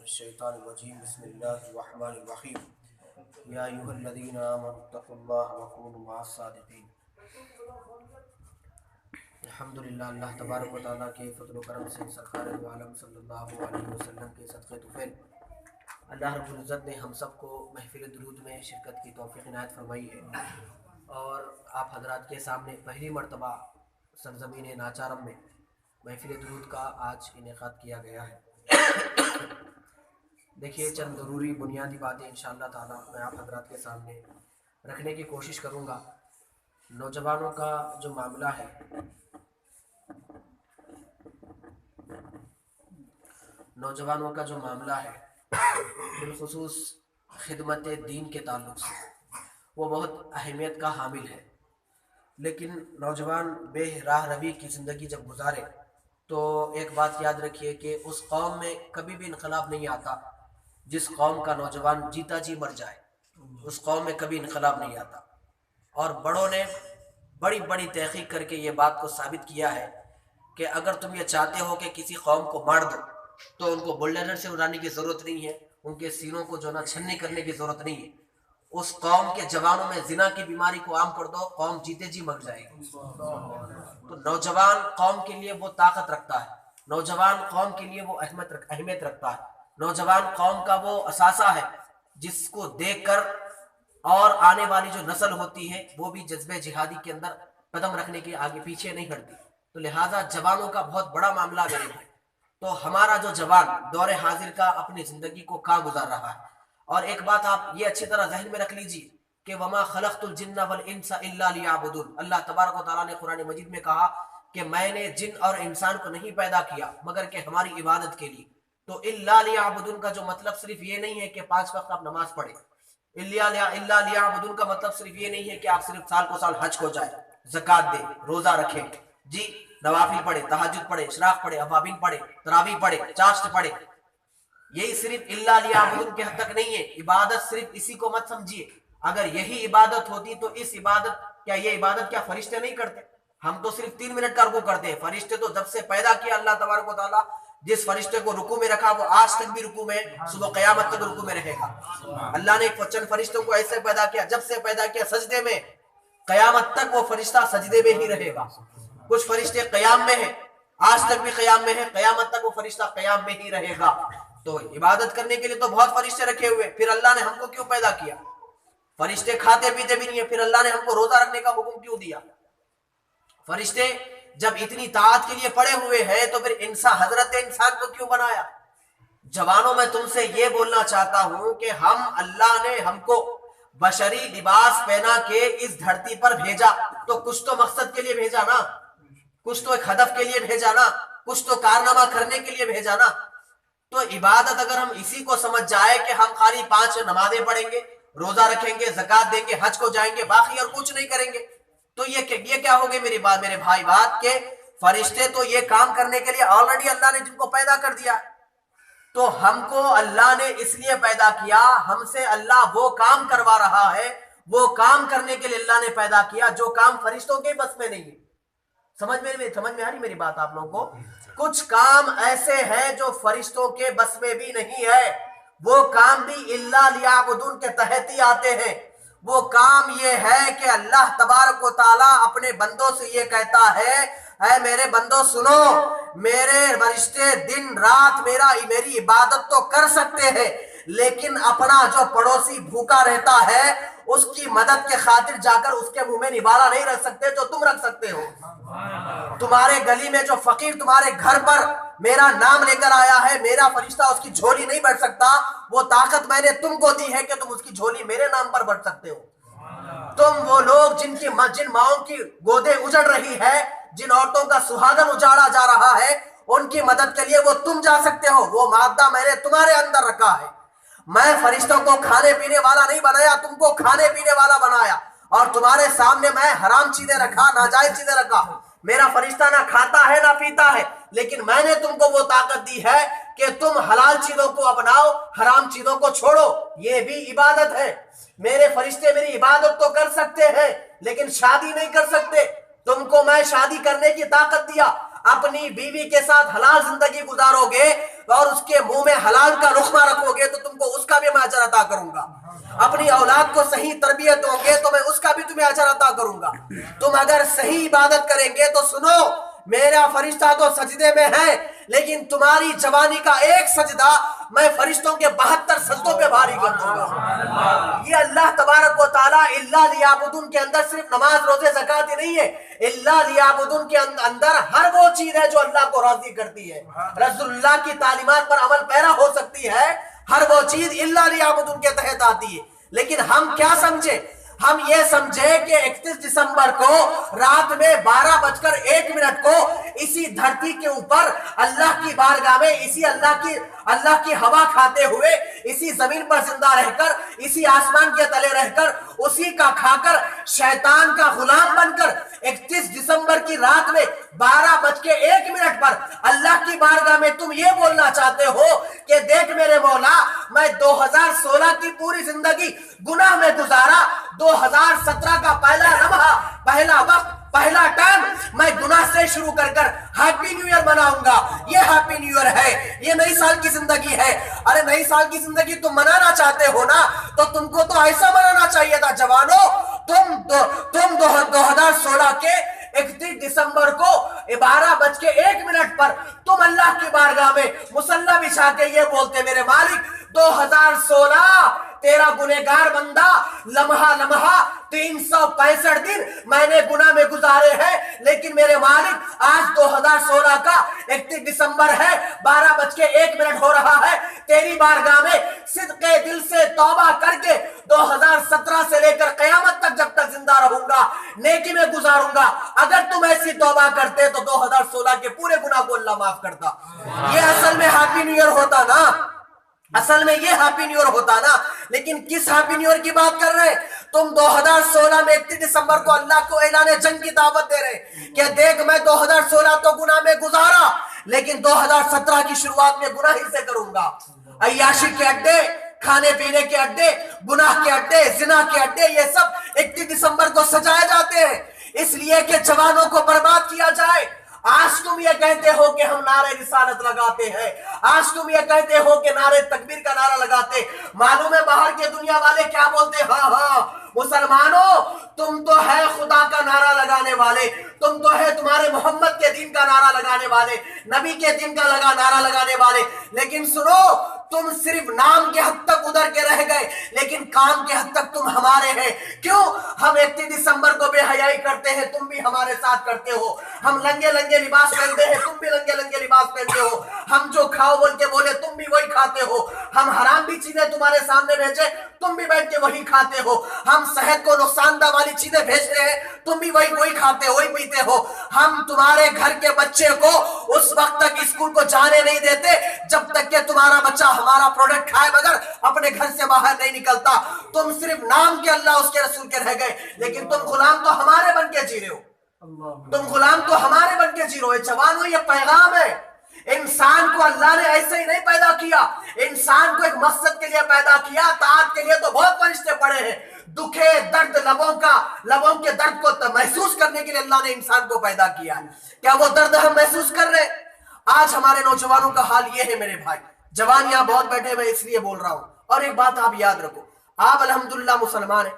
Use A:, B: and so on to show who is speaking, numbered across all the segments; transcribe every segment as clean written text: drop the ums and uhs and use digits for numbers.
A: الشیطان الرجیم بسم اللہ الرحمن الرحیم یا ایھا الذین آمنوا اتقوا اللہ وکونوا مع الصادقین۔ الحمدللہ، اللہ تبارک و تعالیٰ کے فضل و کرم سے سرکار دو عالم صلی اللہ علیہ وسلم کے صدقے طفیل اللہ رب العزت نے ہم سب کو محفل درود میں شرکت کی توفیق عنایت فرمائی ہے، اور آپ حضرات کے سامنے پہلی مرتبہ سرزمین ناچارم میں محفل درود کا آج انعقاد کیا گیا ہے۔ دیکھیے، چند ضروری بنیادی باتیں انشاءاللہ تعالیٰ میں آپ حضرات کے سامنے رکھنے کی کوشش کروں گا۔ نوجوانوں کا جو معاملہ ہے، بالخصوص خدمت دین کے تعلق سے وہ بہت اہمیت کا حامل ہے، لیکن نوجوان بے راہ روی کی زندگی جب گزارے تو ایک بات یاد رکھیے کہ اس قوم میں کبھی بھی انقلاب نہیں آتا جس قوم کا نوجوان جیتا جی مر جائے، اس قوم میں کبھی انقلاب نہیں آتا۔ اور بڑوں نے بڑی بڑی تحقیق کر کے یہ بات کو ثابت کیا ہے کہ اگر تم یہ چاہتے ہو کہ کسی قوم کو مار دو تو ان کو بلڈوزر سے اڑانے کی ضرورت نہیں ہے، ان کے سینوں کو جو چھننی کرنے کی ضرورت نہیں ہے، اس قوم کے جوانوں میں زنا کی بیماری کو عام کر دو، قوم جیتے جی مر جائے گی۔ تو نوجوان قوم کے لیے وہ طاقت رکھتا ہے، نوجوان قوم کے لیے وہ اہمیت رکھتا ہے، نوجوان قوم کا وہ اثاثہ ہے جس کو دیکھ کر اور آنے والی جو نسل ہوتی ہے وہ بھی جذبہ جہادی کے اندر قدم رکھنے کے آگے پیچھے نہیں ہٹتی۔ تو لہٰذا جوانوں کا بہت بڑا معاملہ میرے بھائی۔ تو ہمارا جو جوان دور حاضر کا اپنی زندگی کو کہاں گزار رہا ہے، اور ایک بات آپ یہ اچھی طرح ذہن میں رکھ لیجیے کہ وما خلقت الجن والانس الا لیعبدون۔ اللہ تبارک و تعالیٰ نے قرآن مجید میں کہا کہ میں نے جن اور انسان کو نہیں پیدا کیا مگر کہ ہماری عبادت کے لیے۔ تو الا لیعبدون کا جو مطلب صرف یہ نہیں ہے کہ 5 وقت آپ نماز پڑھیں، الا لیعبدون کا مطلب صرف یہ نہیں ہے کہ آپ صرف سال کو سال حج کو جائیں، زکوٰۃ دیں، روزہ رکھیں، جی نوافل پڑھے، تہجد پڑھے، اشراق پڑھے، اوابین پڑھے، تراویح پڑھے، چاشت پڑھے۔ یہی صرف الا لیعبدون کے حد تک نہیں ہے، عبادت صرف اسی کو مت سمجھیے۔ اگر یہی عبادت ہوتی تو اس عبادت یہ عبادت کیا فرشتے نہیں کرتے؟ ہم تو صرف 3 منٹ کا رکوع کرتے ہیں، فرشتے تو جب سے پیدا کیا اللہ تبارک و تعالیٰ جس فرشتے کو رکوع میں رکھا وہ آج تک بھی رکوع میں، صبح قیامت تک رکوع میں رہے گا۔ اللہ نے چند فرشتوں کو ایسے پیدا کیا، جب سے پیدا کیا سجدے میں، قیامت تک وہ فرشتہ سجدے میں ہی رہے گا۔ کچھ فرشتے قیام میں ہیں، آج تک بھی قیام میں ہیں، قیامت تک وہ فرشتہ قیام میں ہی رہے گا۔ تو عبادت کرنے کے لیے تو بہت فرشتے رکھے ہوئے، پھر اللہ نے ہم کو کیوں پیدا کیا؟ فرشتے کھاتے پیتے بھی نہیں ہیں، پھر اللہ نے ہم کو روزہ رکھنے کا حکم کیوں دیا؟ فرشتے جب اتنی طاعت کے لیے پڑے ہوئے ہیں تو پھر حضرت انسان کو کیوں بنایا؟ جوانوں میں تم سے یہ بولنا چاہتا ہوں کہ اللہ نے ہم کو بشری لباس پہنا کے اس دھرتی پر بھیجا تو کچھ تو مقصد کے لیے بھیجا نا، کچھ تو ایک ہدف کے لیے بھیجا نا، کچھ تو کارنامہ کرنے کے لیے بھیجا نا۔ تو عبادت اگر ہم اسی کو سمجھ جائے کہ ہم خالی 5 نمازیں پڑھیں گے، روزہ رکھیں گے، زکوٰۃ دیں گے، حج کو جائیں گے، باقی اور کچھ نہیں کریں گے، تو یہ کیا ہوگی میرے بھائی بات کہ فرشتے تو یہ کام کرنے کے لیے آلریڈی اللہ نے جن کو پیدا کر دیا۔ تو ہم کو اللہ نے اس لیے پیدا کیا، ہم سے اللہ وہ کام کروا رہا ہے، وہ کام کرنے کے لیے اللہ نے پیدا کیا جو کام فرشتوں کے بس میں نہیں ہے۔ سمجھ میں آ رہی میری بات آپ لوگوں کو؟ کچھ کام ایسے ہیں جو فرشتوں کے بس میں بھی نہیں ہے، وہ کام بھی الا لیعبدون کے تحت ہی آتے ہیں۔ وہ کام یہ ہے کہ اللہ تبارک و تعالیٰ اپنے بندوں سے یہ کہتا ہے، اے میرے بندوں سنو، میرے فرشتے دن رات میری عبادت تو کر سکتے ہیں، لیکن اپنا جو پڑوسی بھوکا رہتا ہے اس کی مدد کے خاطر جا کر اس کے منہ میں نوالہ نہیں رکھ سکتے جو تم رکھ سکتے ہو۔ تمہارے گلی میں جو فقیر تمہارے گھر پر میرا نام لے کر آیا ہے، میرا فرشتہ اس کی جھولی نہیں بھر سکتا، وہ طاقت میں نے تم کو دی ہے کہ تم اس کی جھولی میرے نام پر بھر سکتے ہو۔ تم وہ لوگ جن ماؤں کی گودیں اجڑ رہی ہے، جن عورتوں کا سہاگن اجاڑا جا رہا ہے، ان کی مدد کے لیے وہ تم جا سکتے ہو، وہ مادہ میں نے تمہارے اندر رکھا ہے۔ میں فرشتوں کو کھانے پینے والا نہیں بنایا، تم کو کھانے پینے والا بنایا، اور تمہارے سامنے میں حرام چیزیں رکھا، ناجائز چیزیں رکھا۔ میرا فرشتہ نہ کھاتا ہے نہ پیتا ہے، لیکن میں نے تم کو وہ طاقت دی ہے کہ تم حلال چیزوں کو اپناؤ، حرام چیزوں کو چھوڑو، یہ بھی عبادت ہے۔ میرے فرشتے میری عبادت تو کر سکتے ہیں لیکن شادی نہیں کر سکتے۔ تم کو میں شادی کرنے کی طاقت دیا، اپنی بیوی کے ساتھ حلال زندگی گزارو گے اور اس کے منہ میں حلال کا لقمہ رکھو گے تو تم کو اس کا بھی میں اجر عطا کروں گا. اپنی اولاد کو صحیح تربیت دو گے تو میں اس کا بھی تمہیں اجر عطا کروں گا. تم اگر صحیح عبادت کریں گے تو سنو میرا فرشتہ تو سجدے میں ہے لیکن تمہاری جوانی کا ایک سجدہ میں فرشتوں کے 72 سجدوں پہ بھاری کر دوں گا. یہ اللہ تبارک و تعالیٰ اللہ لیعبدون کے اندر صرف نماز روزے زکوٰۃ ہی نہیں ہے, اللہ لیعبدون کے اندر ہر وہ چیز ہے جو اللہ کو راضی کرتی ہے. رسول اللہ کی تعلیمات پر عمل پیرا ہو سکتی ہے, ہر وہ چیز اللہ لیعبدون کے تحت آتی ہے. لیکن ہم کیا سمجھے, ہم یہ سمجھے کہ 31 دسمبر کو رات میں 12:01 کو اسی دھرتی کے اوپر اللہ کی بارگاہ میں اسی اللہ کی ہوا کھاتے ہوئے اسی زمین پر زندہ رہ کر اسی آسمان کے تلے رہ کر اسی کا کھا کر شیطان کا غلام بن کر 31 دسمبر کی رات میں 12:01 پر اللہ کی بارگاہ میں تم یہ بولنا چاہتے ہو کہ دیکھ میرے مولا میں 2016 کی پوری زندگی گناہ میں گزارا, 2017 کا پہلا لمحہ, پہلا وقت, پہلا ٹائم میں گناہ سے شروع کر ہیپی نیو ایئر مناؤں گا. یہ ہیپی نیو ایئر ہے, یہ نئی سال کی زندگی ہے. ارے نئی سال کی زندگی تم منانا چاہتے ہو نا تو تم کو تو ایسا منانا چاہیے تھا جوانو. تم 2016 کے 31 دسمبر کو 12:01 پر تم اللہ کی بارگاہ میں مصلی بچھا کے یہ بولتے میرے مالک 2016 تیرا گنہگار بندہ لمحہ لمحہ 365 دن میں نے گناہ میں گزارے ہیں, لیکن میرے مالک آج 2016 کا 31 دسمبر ہے, 12:01 ہو رہا ہے, تیری بارگاہ میں صدقے دل سے توبہ کر کے 2017 سے لے کر قیامت تک جب تک زندہ رہوں گا نیکی میں گزاروں گا. اگر تم ایسی توبہ کرتے تو 2016 کے پورے گناہ کو اللہ معاف کرتا. یہ اصل میں ہیپی نیو ایئر ہوتا نا, اصل میں یہ ہیپی نیو ایئر ہوتا نا. لیکن کس ہیپی نیو ایئر کی بات کر رہے ہیں تم؟ 2016 میں 31 دسمبر کو اللہ کو اعلان جنگ کی دعوت دے رہے کہ دیکھ میں 2016 تو گناہ میں گزارا لیکن 2017 کی شروعات میں گناہ ہی سے کروں گا. عیاشی کے اڈے, کھانے پینے کے اڈے, گناہ کے اڈے, زنا کے اڈے, یہ سب 31 دسمبر کو سجائے جاتے ہیں اس لیے کہ جوانوں کو برباد کیا جائے. آج تم یہ کہتے ہو کہ ہم نعرہ رسالت لگاتے ہیں, آج تم یہ کہتے ہو کہ نعرہ تکبیر کا نعرہ لگاتے, معلوم ہے باہر کے دنیا والے کیا بولتے, ہاں مسلمانوں تم تو ہے خدا کا نعرہ لگانے والے, تم تو ہے تمہارے محمد کے دین کا نعرہ لگانے والے, نبی کے دین کا نعرہ لگانے والے, لیکن سنو تم صرف نام کے حد تک ادھر کے رہ گئے لیکن کام کے حد تک تم ہمارے ہیں. کیوں؟ ہم 31 دسمبر کو بے حیائی کرتے ہیں, تم بھی ہمارے ساتھ کرتے ہو. ہم لنگے لنگے لباس پہنتے ہیں, تم بھی لنگے لنگے لباس پہنتے ہو. ہم جو کھاؤ بول کے بولے تم بھی وہی کھاتے ہو. ہم حرام بھی چیزیں تمہارے سامنے بھیجے تم بھی بیٹھ کے وہی کھاتے ہو. ہم صحت کو نقصان دہ والی چیزیں بھیج رہے ہیں تم بھی وہی کھاتے ہو, وہی پیتے ہو. ہم تمہارے گھر کے بچے کو اس وقت تک اسکول کو جانے نہیں دیتے جب تک کہ تمہارا بچہ ہمارا پروڈکٹ کھائے بغیر اپنے گھر سے باہر نہیں نکلتا. تم صرف نام کے اللہ اس کے رسول کے رہ گئے لیکن تم غلام تو ہمارے بن کے جی رہے ہو, تم غلام تو ہمارے بن کے جی رہے ہو. جوانوں یہ پیغام ہے, انسان کو اللہ نے ایسے ہی نہیں پیدا کیا, انسان کو ایک مقصد کے لیے پیدا کیا. طاعت کے لیے تو بہت فرشتے پڑے ہیں, دکھے درد لبوں کے درد کو محسوس کرنے کے لیے اللہ نے انسان کو پیدا کیا ہے. کیا وہ درد ہم محسوس کر رہے؟ آج ہمارے نوجوانوں کا حال یہ ہے میرے بھائی. جوان یہاں بہت بیٹھے میں اس لیے بول رہا ہوں. اور ایک بات آپ یاد رکھو, آپ الحمدللہ مسلمان ہیں,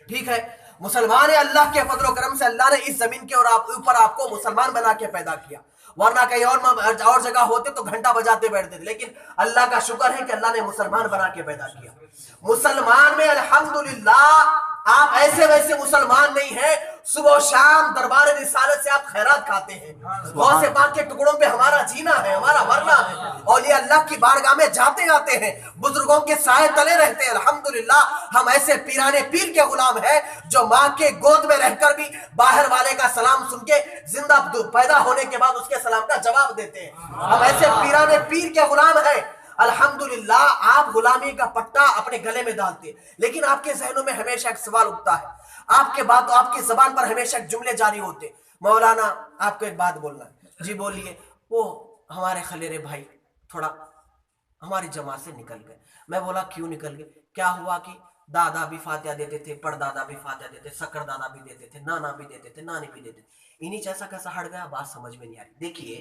A: ٹھیک ہے, مسلمان ہے. اللہ کے فضل و کرم سے اللہ نے اس زمین کے اوپر آپ کو مسلمان بنا کے پیدا کیا, ورنہ کہیں اور جگہ ہوتے تو گھنٹہ بجاتے بیٹھتے تھے. لیکن اللہ کا شکر ہے کہ اللہ نے مسلمان بنا کے پیدا کیا. مسلمان میں الحمدللہ آپ ایسے ویسے مسلمان نہیں ہیں. صبح و شام دربار رسالت سے آپ خیرات کھاتے ہیں. غوث پاک کے ٹکڑوں پہ ہمارا جینا ہے, ہمارا مرنا ہے. اولیاء اللہ کی بارگاہ میں جاتے آتے ہیں, بزرگوں کے سائے تلے رہتے ہیں. الحمدللہ ہم ایسے پیرانے پیر کے غلام ہیں جو ماں کے گود میں رہ کر بھی باہر والے کا سلام سن کے زندہ پیدا ہونے کے بعد اس کے سلام کا جواب دیتے ہیں. ہم ایسے پیرانے پیر کے غلام ہیں. الحمدللہ آپ غلامی کا پٹا اپنے گلے میں ڈالتے, لیکن آپ کے ذہنوں میں ہمیشہ ایک سوال اٹھتا ہے, آپ کی زبان پر ہمیشہ ایک جملے جاری ہوتے, مولانا آپ کو ایک بات بولنا ہے. جی بولیے. وہ ہمارے خلیرے بھائی تھوڑا ہماری جماعت سے نکل گئے. میں بولا کیوں نکل گئے؟ کیا ہوا کہ دادا بھی فاتحہ دیتے تھے, پردادا بھی فاتحہ دیتے, سکر دادا بھی دیتے تھے, نانا بھی دیتے تھے, نانی بھی دیتے تھے. انہی جیسا کیسا ہٹ گیا, بات سمجھ میں نہیں آ رہی. دیکھیے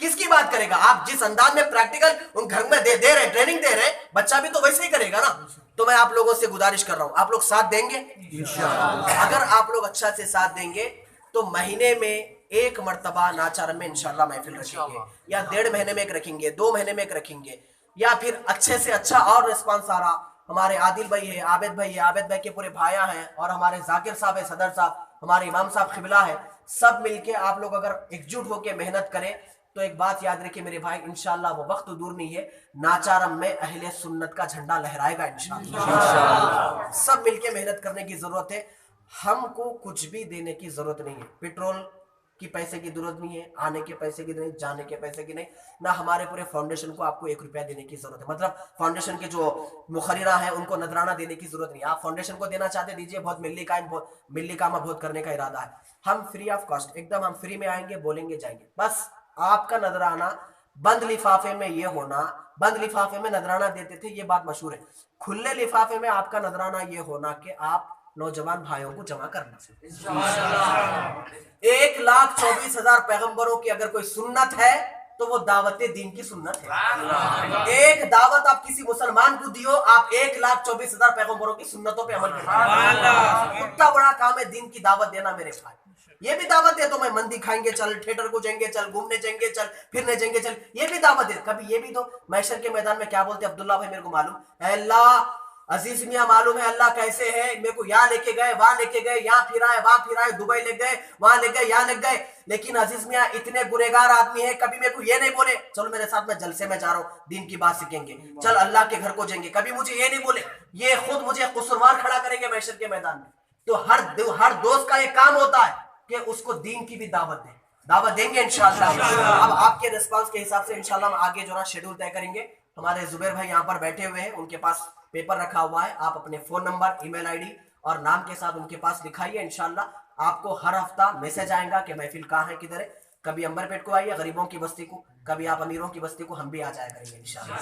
A: کس کی بات کرے گا؟ آپ جس انداز میں پریکٹیکل ان گھر میں دے رہے ٹریننگ دے رہے بچہ بھی تو ویسے ہی کرے گا نا. تو میں آپ لوگوں سے گزارش کر رہا ہوں, آپ لوگ ساتھ دیں گے انشاءاللہ؟ اگر آپ لوگ اچھا سے ساتھ دیں گے تو مہینے میں ایک مرتبہ ناچارم میں انشاءاللہ محفل رکھیں گے, یا 1.5 مہینے میں ایک رکھیں گے, 2 مہینے میں ایک رکھیں گے, یا پھر اچھے سے اچھا اور ریسپانس آ رہا. ہمارے عادل بھائی ہے, عابد بھائی ہے, عابد بھائی کے پورے بھائیاں ہیں, اور ہمارے ذاکر صاحب ہے, صدر صاحب, ہمارے امام صاحب قبلہ ہے, سب مل کے آپ لوگ اگر ایک جٹ ہو کے محنت کریں تو ایک بات یاد رکھیں میرے بھائی, انشاءاللہ وہ وقت دور نہیں ہے ناچارم میں اہل سنت کا جھنڈا لہرائے گا انشاءاللہ. سب مل کے محنت کرنے کی ضرورت ہے. ہم کو کچھ بھی دینے کی ضرورت نہیں ہے, پیٹرول کی پیسے کی ضرورت نہیں ہے, آنے کے پیسے کی نہیں, جانے کے پیسے کی نہیں, نہ ہمارے پورے فاؤنڈیشن کو آپ کو 1 روپیہ دینے کی ضرورت ہے. مطلب فاؤنڈیشن کے جو مقررہ ہیں ان کو نذرانہ دینے کی ضرورت نہیں ہے. آپ فاؤنڈیشن کو دینا چاہتے دیجئے, بہت ملی کام بہت کرنے کا ارادہ ہے. ہم فری آف کاسٹ ایک دم ہم فری میں آئیں گے, بولیں گے, جائیں گے. بس آپ کا نذرانہ بند لفافے میں یہ ہونا, بند لفافے میں نذرانہ دیتے تھے یہ بات مشہور ہے, کھلے لفافے میں آپ کا نذرانہ یہ ہونا کہ آپ نوجوان بھائیوں کو جمع کرنا. 1,24,000 پیغمبروں کی اگر کوئی سنت ہے تو وہ دعوت دین کی سنت ہے. ایک دعوت آپ کسی مسلمان کو دیو, آپ 1,24,000 پیغمبروں کی سنتوں پہ عمل کریں. اتنا بڑا کام ہے دین کی دعوت دینا میرے بھائی. یہ بھی دعوت ہے تو میں مندی کھائیں گے چل, تھیٹر کو جائیں گے چل, گھومنے جائیں گے چل, پھرنے جائیں گے چل, یہ بھی دعوت ہے. کبھی یہ بھی تو محشر کے میدان میں کیا بولتے عبداللہ بھائی میرے کو معلوم, اے اللہ عزیز میاں معلوم ہے اللہ کیسے ہے, میرے کو یہاں لے کے گئے, وہاں لے کے گئے, یہاں پھرائے, وہاں پھرائے, دبئی لے گئے, وہاں لے گئے, یہاں لے گئے, لیکن عزیز میاں اتنے گنہگار آدمی ہیں کبھی میرے کو یہ نہیں بولے چلو میرے ساتھ میں جلسے میں جا رہا ہوں دین کی بات سیکھیں گے, چل اللہ کے گھر کو جائیں گے, کبھی مجھے یہ نہیں بولے. یہ خود مجھے قصوروار کھڑا کریں گے محشر کے میدان میں. تو ہر دوست کا یہ کام ہوتا ہے کہ اس کو دین کی بھی دعوت دیں, دعوت دیں گے انشاءاللہ. اب آپ کے ریسپانس کے حساب سے انشاءاللہ ہم آگے جو نا شیڈول طے کریں گے. ہمارے زبیر بھائی یہاں پر بیٹھے ہوئے ہیں, ان کے پاس پیپر رکھا ہوا ہے, آپ اپنے phone number, email ID اور نام کے ساتھ ان کے پاس لکھائیے. انشاءاللہ آپ کو ہر ہفتہ میسج آئے گا کہ محفل کہاں ہے, کدھر ہے. کبھی امبر پیٹ کو آئیے غریبوں کی بستی کو, کبھی آپ امیروں کی بستی کو, ہم بھی آ جایا کریں گے انشاءاللہ.